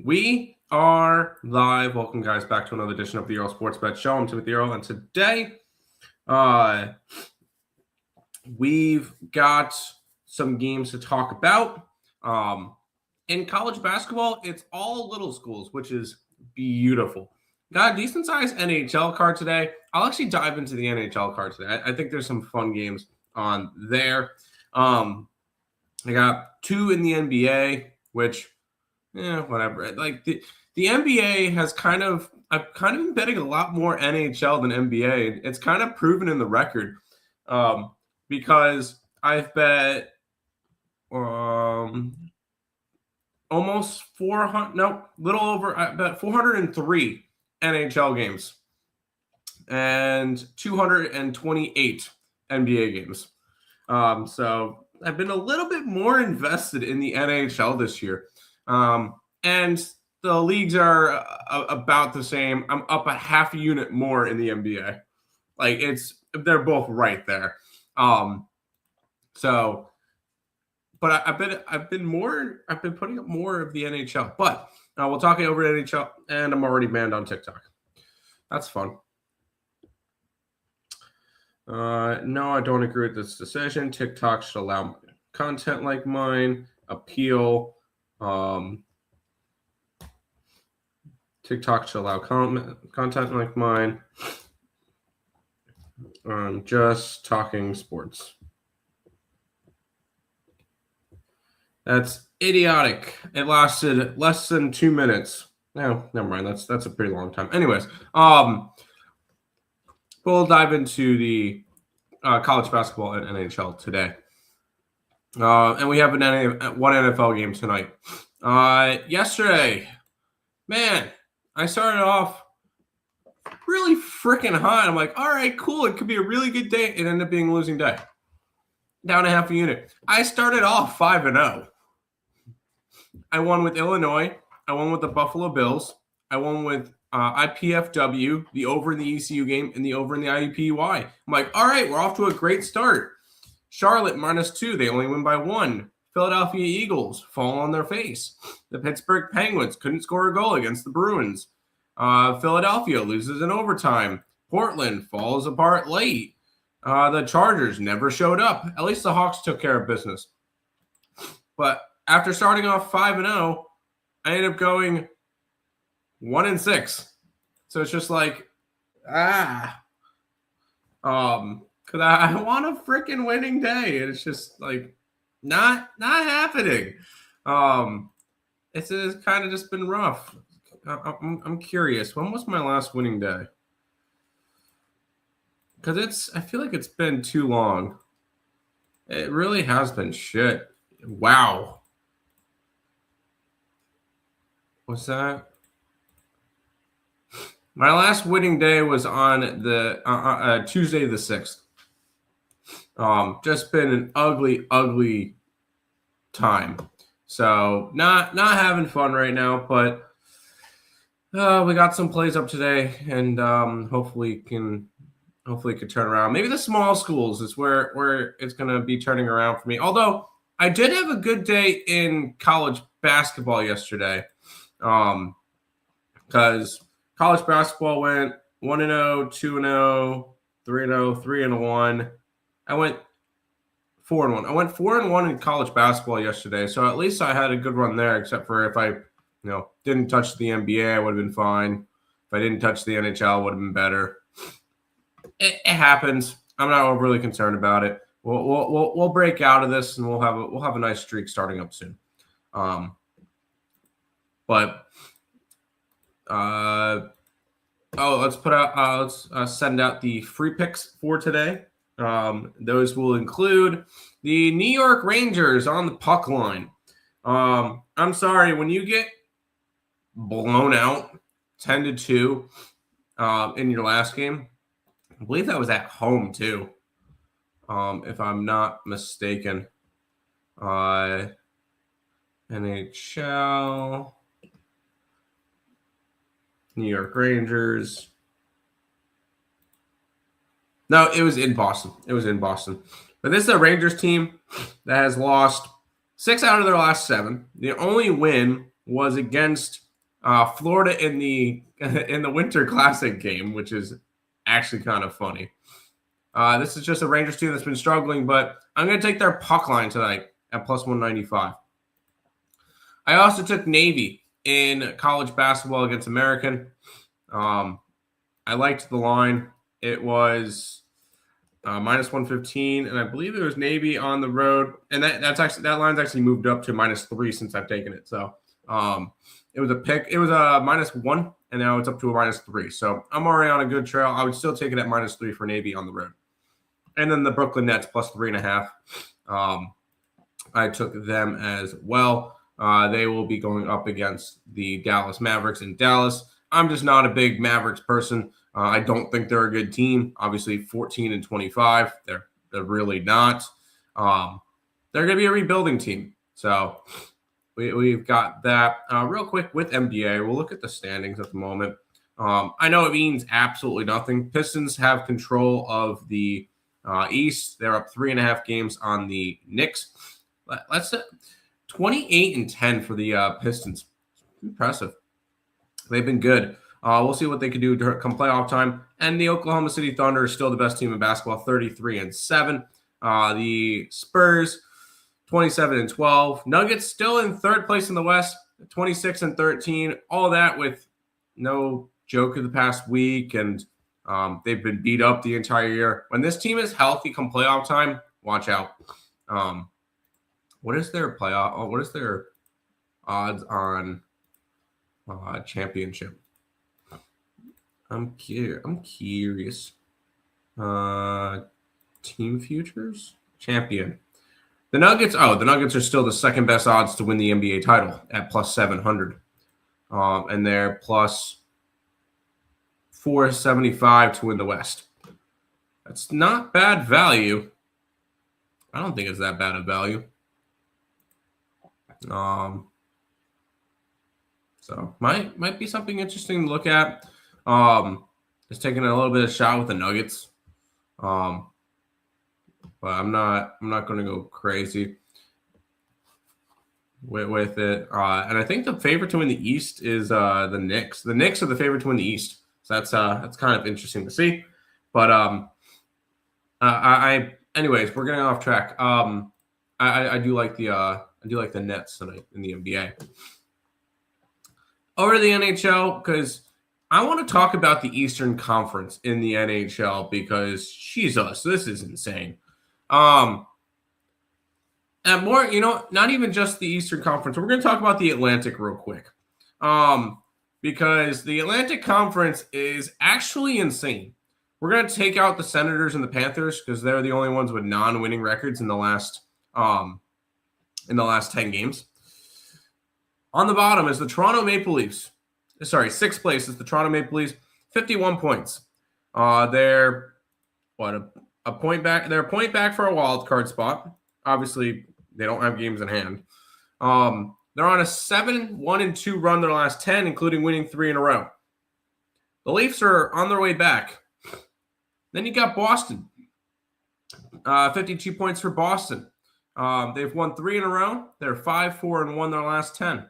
We are live. Welcome, guys, back to another edition of the Earle Sports Bet Show. I'm Timothy Earle, and today we've got some games to talk about. In college basketball, it's all little schools, which is beautiful. Got a decent-sized NHL card today. I'll actually dive into the NHL card today. I think there's some fun games on there. I got two in the NBA, which whatever. Like the NBA has I've kind of been betting a lot more NHL than NBA. It's kind of proven in the record because I've bet almost 400, no, little over, I bet 403 NHL games and 228 NBA games. So I've been a little bit more invested in the NHL this year. And the leagues are about the same. I'm up a half a unit more in the NBA. Like they're both right there. But I've been putting up more of the NHL. But we'll talk over NHL, and I'm already banned on TikTok. That's fun. No, I don't agree with this decision. TikTok should allow content like mine. Appeal. TikTok should allow content like mine. I'm just talking sports. That's idiotic. It lasted less than 2 minutes. No, never mind. That's a pretty long time. Anyways, we'll dive into the college basketball and NHL today. And we have one NFL game tonight. Yesterday, man, I started off really freaking hot. I'm like, all right, cool. It could be a really good day. It ended up being a losing day. Down a half a unit. I started off 5-0. I won with Illinois. I won with the Buffalo Bills. I won with IPFW, the over in the ECU game, and the over in the IUPUI. I'm like, all right, we're off to a great start. Charlotte -2. They only win by 1. Philadelphia Eagles fall on their face. The Pittsburgh Penguins couldn't score a goal against the Bruins. Philadelphia loses in overtime. Portland falls apart late. The Chargers never showed up. At least the Hawks took care of business. But after starting off 5-0, I ended up going 1-6. So it's just like, because I want a freaking winning day, and it's just like not happening. It's kind of just been rough. I'm curious. When was my last winning day? Because I feel like it's been too long. It really has been shit. Wow. What's that? My last winning day was on the Tuesday the 6th. Just been an ugly time. So not having fun right now, but we got some plays up today, and hopefully it could turn around. Maybe the small schools is where it's going to be turning around for me. Although I did have a good day in college basketball yesterday, because college basketball went 1-0, 2-0, 3-0, 3-1. I went 4-1. I went 4-1 in college basketball yesterday, so at least I had a good run there. Except for if I, didn't touch the NBA, I would have been fine. If I didn't touch the NHL, it would have been better. It happens. I'm not overly concerned about it. We'll break out of this, and we'll have a nice streak starting up soon. Let's send out the free picks for today. Those will include the New York Rangers on the puck line. I'm sorry, when you get blown out 10-2 in your last game, I believe that was at home too, if I'm not mistaken. NHL, New York Rangers. No, it was in Boston. But this is a Rangers team that has lost 6 out of their last 7. The only win was against Florida in the Winter Classic game, which is actually kind of funny. This is just a Rangers team that's been struggling, but I'm going to take their puck line tonight at plus 195. I also took Navy in college basketball against American. I liked the line. It was minus 115, and I believe it was Navy on the road, and that line's actually moved up to minus 3 since I've taken it. So it was a pick. It was a minus 1, and now it's up to a minus 3. So I'm already on a good trail. I would still take it at minus 3 for Navy on the road. And then the Brooklyn Nets plus 3.5. I took them as well. They will be going up against the Dallas Mavericks in Dallas. I'm just not a big Mavericks person. I don't think they're a good team. Obviously, 14-25. They're really not. They're going to be a rebuilding team. So we've got that. Real quick with NBA, we'll look at the standings at the moment. I know it means absolutely nothing. Pistons have control of the East. They're up 3.5 games on the Knicks. Let's 28-10 for the Pistons. Impressive. They've been good. We'll see what they can do come playoff time. And the Oklahoma City Thunder is still the best team in basketball, 33-7. The Spurs, 27-12. Nuggets still in third place in the West, 26-13. All that with no joke of the past week, and they've been beat up the entire year. When this team is healthy come playoff time, watch out. What is their playoff? What is their odds on championship? I'm curious. Team futures champion. The Nuggets are still the second best odds to win the NBA title at plus 700. And they're plus 475 to win the West. That's not bad value. I don't think it's that bad of value. So might be something interesting to look at. Just taking a little bit of shot with the Nuggets. But I'm not going to go crazy with it. And I think the favorite to win the East is the Knicks. The Knicks are the favorite to win the East. So that's kind of interesting to see. But anyways, we're getting off track. I do like the Nets tonight in the NBA. Over to the NHL, because I want to talk about the Eastern Conference in the NHL, because Jesus, this is insane. And more, not even just the Eastern Conference. We're going to talk about the Atlantic real quick. Because the Atlantic Conference is actually insane. We're going to take out the Senators and the Panthers because they're the only ones with non-winning records in the last 10 games. On the bottom is the Toronto Maple Leafs. Sorry, sixth place is the Toronto Maple Leafs, 51 points. They're a point back. They're a point back for a wild card spot. Obviously, they don't have games in hand. They're on a 7-1-2 run their last 10, including winning 3 in a row. The Leafs are on their way back. Then you got Boston. 52 points for Boston. They've won 3 in a row. They're 5-4-1 their last 10.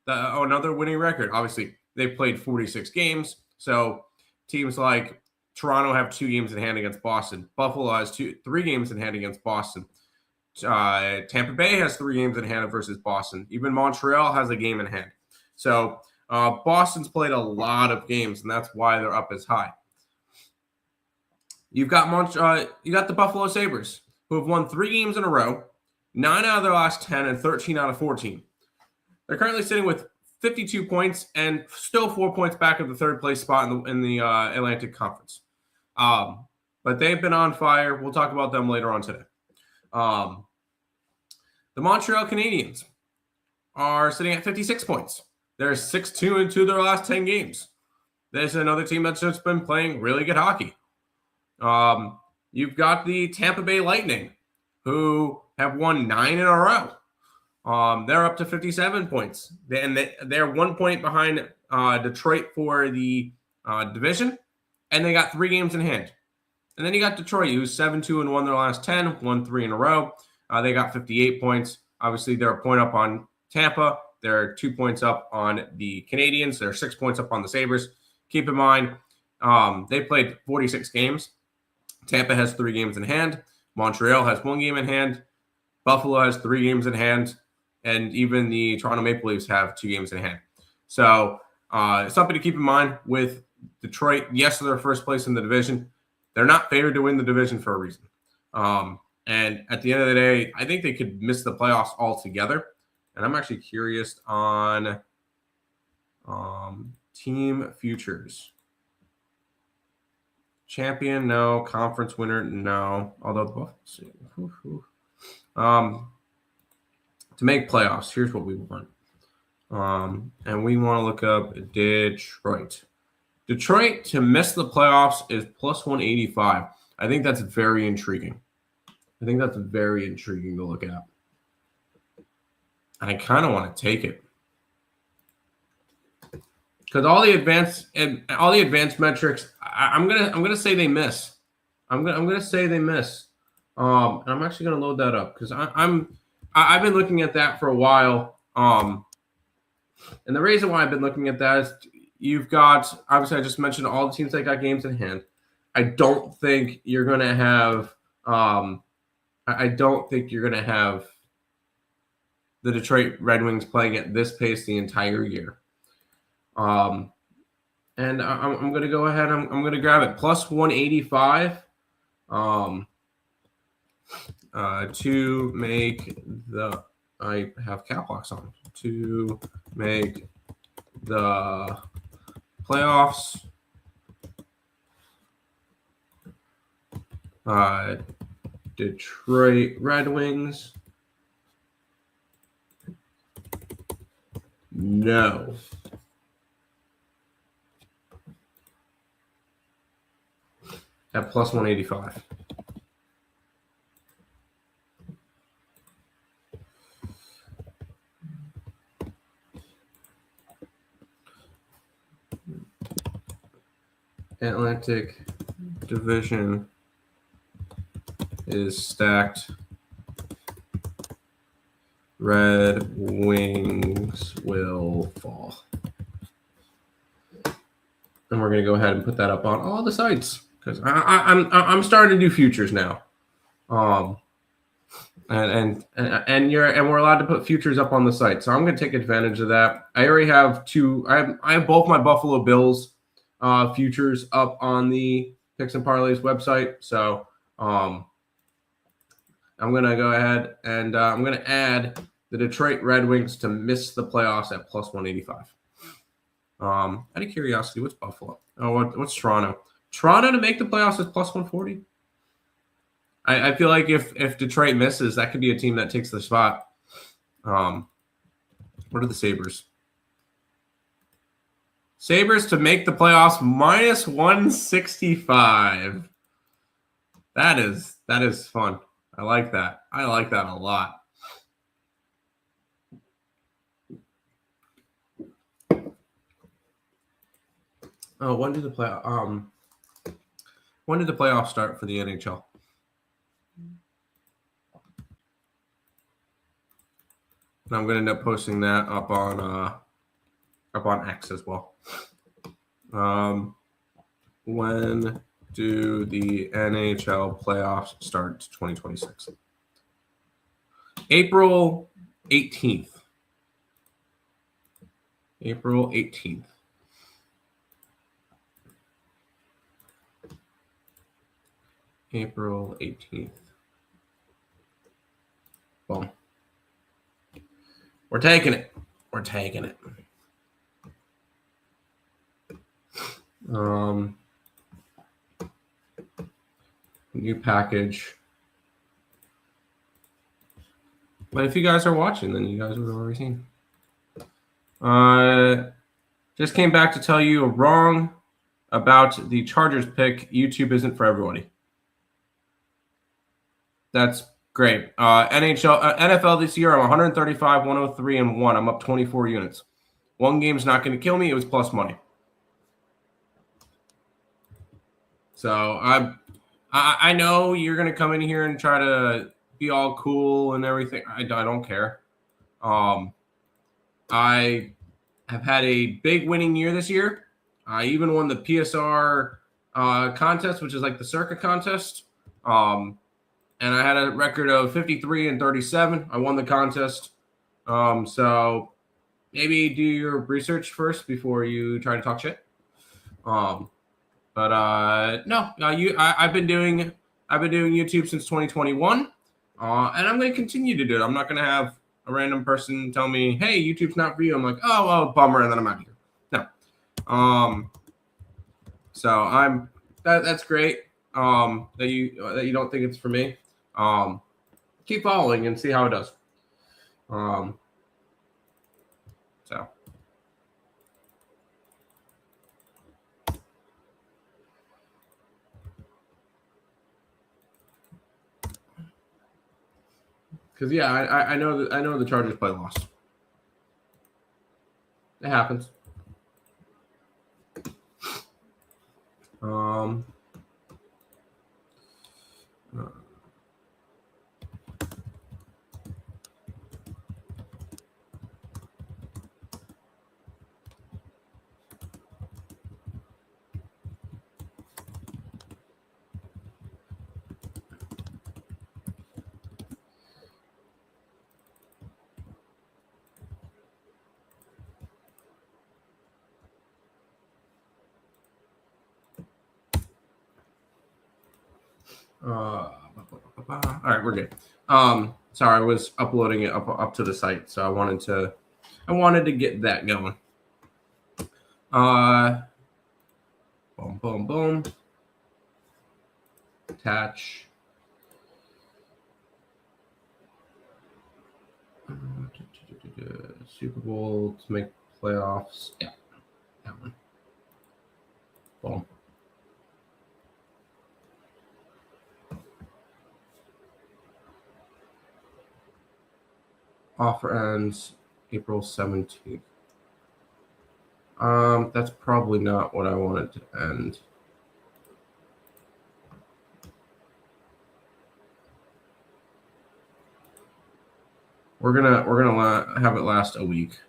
Another winning record. Obviously, they've played 46 games. So teams like Toronto have 2 games in hand against Boston. Buffalo has 3 games in hand against Boston. Tampa Bay has 3 games in hand versus Boston. Even Montreal has a game in hand. So Boston's played a lot of games, and that's why they're up as high. You got the Buffalo Sabres, who have won 3 games in a row, 9 out of their last 10, and 13 out of 14. They're currently sitting with 52 points and still 4 points back of the third place spot in the Atlantic Conference. But they've been on fire. We'll talk about them later on today. The Montreal Canadiens are sitting at 56 points. They're 6-2-2 their last 10 games. There's another team that's just been playing really good hockey. You've got the Tampa Bay Lightning, who have won 9 in a row. They're up to 57 points. They're 1 point behind Detroit for the division, and they got 3 games in hand. And then you got Detroit, who's 7-2-1 their last 10, won 3 in a row. They got 58 points. Obviously, they're a point up on Tampa, They're 2 points up on the Canadians. They're 6 points up on the Sabres. Keep in mind, they played 46 games. Tampa has 3 games in hand. Montreal has 1 game in hand. Buffalo has 3 games in hand. And even the Toronto Maple Leafs have 2 games in hand. So something to keep in mind with Detroit. Yes, they're first place in the division. They're not favored to win the division for a reason. And at the end of the day, I think they could miss the playoffs altogether. And I'm actually curious on team futures. Champion, no. Conference winner, no. Although, to make playoffs, here's what we want. And we want to look up Detroit. Detroit to miss the playoffs is plus 185. I think that's very intriguing. I think that's very intriguing to look at. I kind of want to take it because all the advanced metrics. I'm gonna say they miss. I'm gonna say they miss. And I'm actually gonna load that up because I've been looking at that for a while. And the reason why I've been looking at that is you've got, obviously I just mentioned all the teams that got games in hand. I don't think you're gonna have. I don't think you're gonna have the Detroit Red Wings playing at this pace the entire year. And I'm going to go ahead. I'm going to grab it. Plus 185 to make the – I have cap locks on. To make the playoffs. Detroit Red Wings. No. At plus 185. Atlantic Division is stacked. Red Wings will fall. And we're going to go ahead and put that up on all the sites because I'm starting to do futures now. And we're allowed to put futures up on the site. So I'm going to take advantage of that. I already have I have both my Buffalo Bills futures up on the Picks and Parleys website. So I'm going to go ahead and I'm going to add the Detroit Red Wings to miss the playoffs at plus 185. Out of curiosity, what's Buffalo? Oh, what's Toronto? Toronto to make the playoffs is plus 140. I feel like if Detroit misses, that could be a team that takes the spot. What are the Sabres? Sabres to make the playoffs minus 165. That is fun. I like that. I like that a lot. Oh, when did the playoffs start for the NHL? And I'm going to end up posting that up on X as well. When do the NHL playoffs start? 2026. April 18th. April 18th. April 18th. Boom. We're taking it. We're taking it. New package. But if you guys are watching, then you guys would have already seen. Just came back to tell you wrong about the Chargers pick. YouTube isn't for everybody. That's great. NFL this year, I'm 135, 103, and 1. I'm up 24 units. One game's not going to kill me. It was plus money. So I know you're going to come in here and try to be all cool and everything. I don't care. I have had a big winning year this year. I even won the PSR contest, which is like the Circa contest. And I had a record of 53 and 37. I won the contest. So maybe do your research first before you try to talk shit. No, I've been doing YouTube since 2021, and I'm going to continue to do it. I'm not going to have a random person tell me, "Hey, YouTube's not for you." I'm like, "Oh, well, bummer," and then I'm out of here. No. So that's great. That you don't think it's for me. Keep following and see how it does. So. Because yeah, I know the Chargers play lost. It happens. All right, we're good. Sorry, I was uploading it up to the site, so I wanted to get that going. Boom, boom, boom. Attach. Super Bowl to make playoffs. Yeah, that one. Boom. Offer ends April 17th. That's probably not what I wanted to end. We're gonna have it last a week.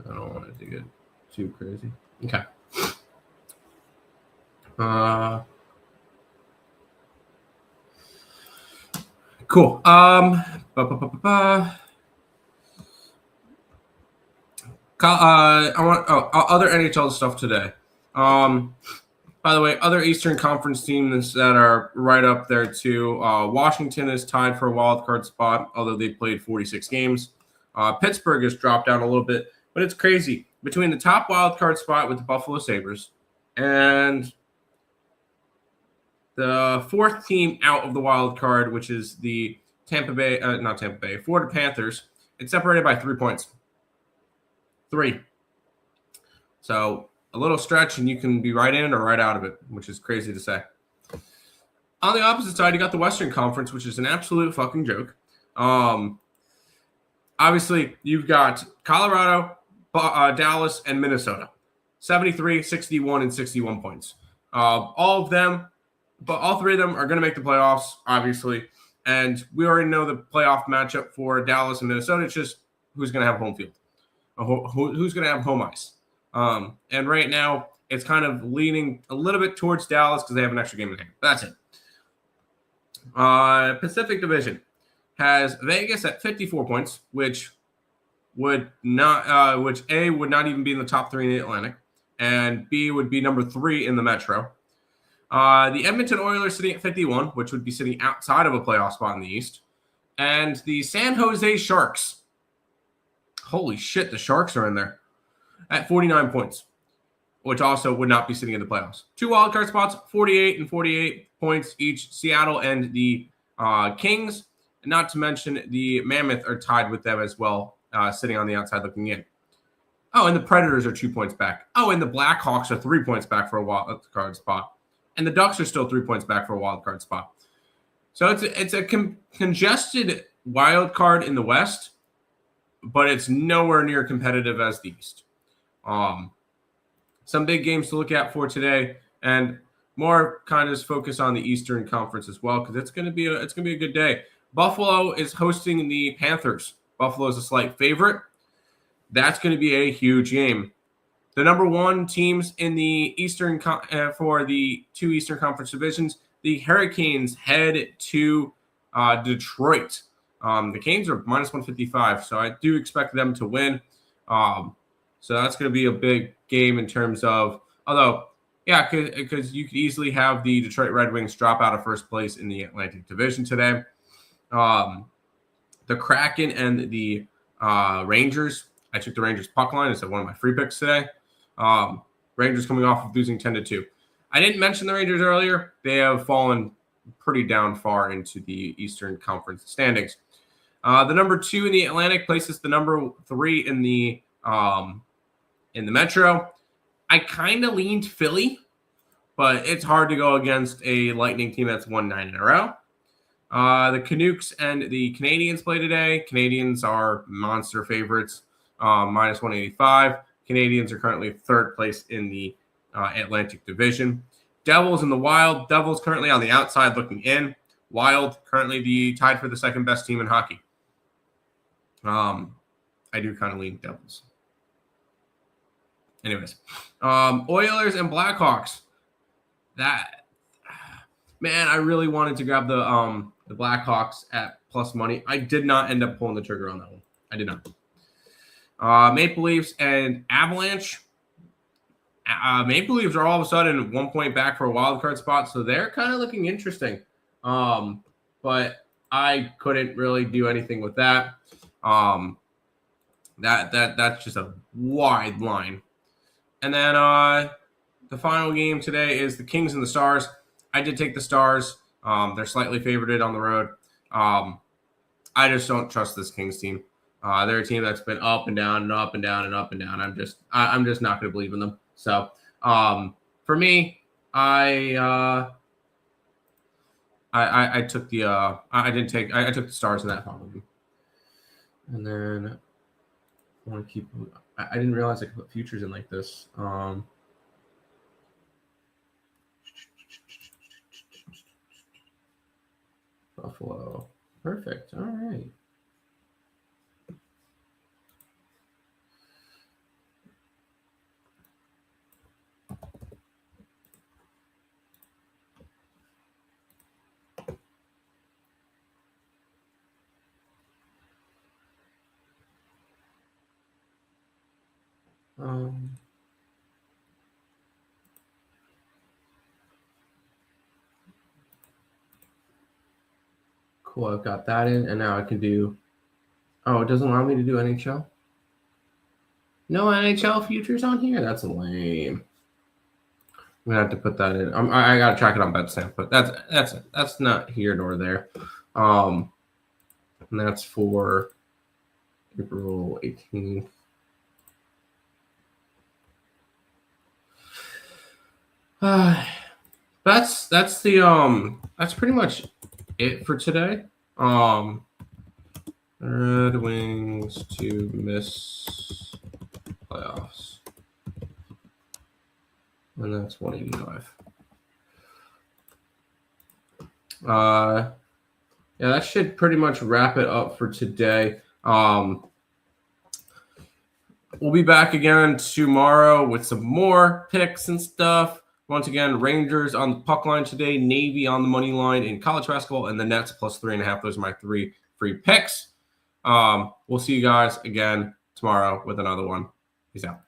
I don't want it to get too crazy. Okay. Cool. I want other NHL stuff today. By the way, other Eastern Conference teams that are right up there too. Washington is tied for a wild card spot, although they played 46 games. Pittsburgh has dropped down a little bit, but it's crazy. Between the top wild card spot with the Buffalo Sabres and the fourth team out of the wild card, which is the Florida Panthers, it's separated by 3 points. 3. So a little stretch and you can be right in or right out of it, which is crazy to say. On the opposite side, you got the Western Conference, which is an absolute fucking joke. Obviously, you've got Colorado, Dallas, and Minnesota. 73, 61, and 61 points. All of them, but all three of them are going to make the playoffs, obviously. And we already know the playoff matchup for Dallas and Minnesota. It's just who's going to have home field. Who's going to have home ice. And right now, it's kind of leaning a little bit towards Dallas because they have an extra game in hand. That's it. Pacific Division has Vegas at 54 points, which would not, which A would not even be in the top 3 in the Atlantic, and B would be number 3 in the Metro. The Edmonton Oilers sitting at 51, which would be sitting outside of a playoff spot in the East, and the San Jose Sharks. Holy shit, the Sharks are in there at 49 points, which also would not be sitting in the playoffs. 2 wildcard spots, 48 and 48 points each. Seattle and the Kings, not to mention the Mammoth are tied with them as well, sitting on the outside looking in. Oh, and the Predators are 2 points back. Oh, and the Blackhawks are 3 points back for a wildcard spot. And the Ducks are still 3 points back for a wildcard spot. So it's a congested wildcard in the West, but it's nowhere near competitive as the East. some big games to look at for today, and more kind of focus on the Eastern Conference as well, because it's going to be a good day. Buffalo is hosting the Panthers. Buffalo is a slight favorite. That's going to be a huge game. The number one teams in the Eastern for the two Eastern Conference divisions, the Hurricanes head to Detroit. The Canes are minus 155, so I do expect them to win. So that's going to be a big game in terms of, although, yeah, because you could easily have the Detroit Red Wings drop out of first place in the Atlantic Division today. The Kraken and the Rangers. I took the Rangers puck line as one of my free picks today. Rangers coming off of losing 10-2. I didn't mention the Rangers earlier. They have fallen pretty down far into the Eastern Conference standings. The number 2 in the Atlantic places the number 3 in the Metro. I kind of leaned Philly, but it's hard to go against a Lightning team that's won 9 in a row. The Canucks and the Canadiens play today. Canadiens are monster favorites, minus 185. Canadiens are currently third place in the Atlantic Division. Devils and the Wild. Devils currently on the outside looking in. Wild currently tied for the second best team in hockey. I do kind of lean Devils. Anyways, Oilers and Blackhawks. Man, I really wanted to grab the Blackhawks at plus money. I did not end up pulling the trigger on that one. I did not. Maple Leafs and Avalanche. Maple Leafs are all of a sudden 1 point back for a wild card spot, so they're kind of looking interesting. But I couldn't really do anything with that. That's just a wide line. And then the final game today is the Kings and the Stars. I did take the Stars. They're slightly favorited on the road. I just don't trust this Kings team. They're a team that's been up and down and up and down and up and down. I'm just not going to believe in them. So for me, I took the I took the Stars in that final game. And then I want to keep. I didn't realize I could put futures in like this. Buffalo. Perfect. All right. Cool, I've got that in, and now I can do. Oh, it doesn't allow me to do NHL? No NHL futures on here? That's lame. I'm gonna have to put that in. I gotta track it on Betstamp, but that's not here nor there. And that's for April 18th. That's pretty much it for today. Red Wings to miss playoffs. And that's 185. Yeah, that should pretty much wrap it up for today. We'll be back again tomorrow with some more picks and stuff. Once again, Rangers on the puck line today, Navy on the money line in college basketball, and the Nets plus 3.5. Those are my 3 free picks. We'll see you guys again tomorrow with another one. Peace out.